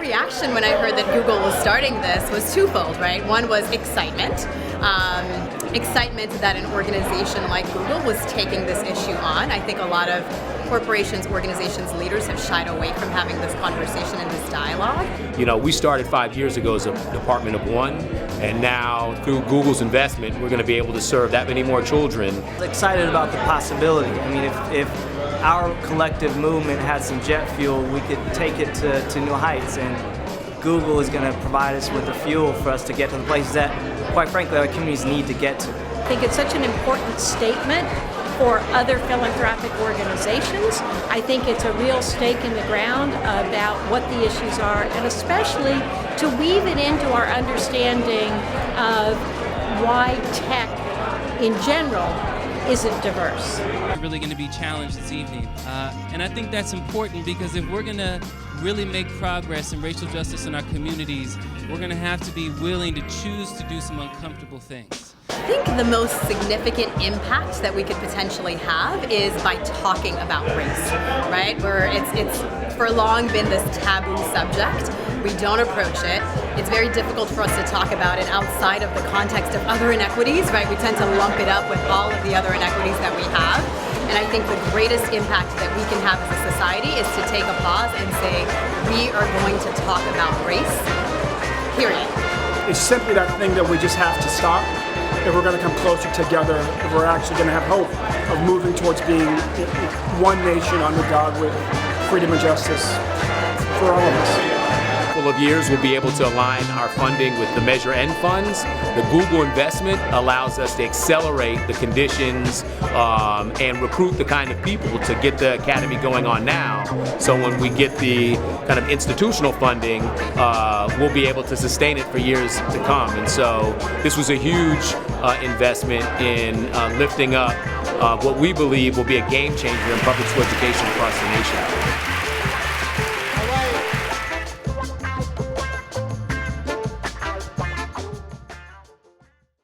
reaction when I heard that Google was starting this was twofold, right? One was excitement. Excitement that an organization like Google was taking this issue on. I think a lot of corporations, organizations, leaders have shied away from having this conversation and this dialogue. You know, we started 5 years ago as a department of one, and now through Google's investment, we're going to be able to serve that many more children. Excited about the possibility. I mean, if our collective movement had some jet fuel, we could take it to new heights, and Google is going to provide us with the fuel for us to get to the places that, quite frankly, our communities need to get to. I think it's such an important statement for other philanthropic organizations. I think it's a real stake in the ground about what the issues are, and especially to weave it into our understanding of why tech in general isn't diverse. We're really going to be challenged this evening, and I think that's important because if we're going to really make progress in racial justice in our communities, we're going to have to be willing to choose to do some uncomfortable things. I think the most significant impact that we could potentially have is by talking about race, right? Where it's for long been this taboo subject. We don't approach it. It's very difficult for us to talk about it outside of the context of other inequities, right? We tend to lump it up with all of the other inequities that we have. And I think the greatest impact that we can have as a society is to take a pause and say, we are going to talk about race, period. It's simply that thing that we just have to stop if we're going to come closer together, if we're actually going to have hope of moving towards being one nation under God with freedom and justice for all of us. Of years, we'll be able to align our funding with the Measure N funds. The Google investment allows us to accelerate the conditions and recruit the kind of people to get the academy going on now. So when we get the kind of institutional funding, we'll be able to sustain it for years to come. And so this was a huge investment in lifting up what we believe will be a game changer in public school education across the nation.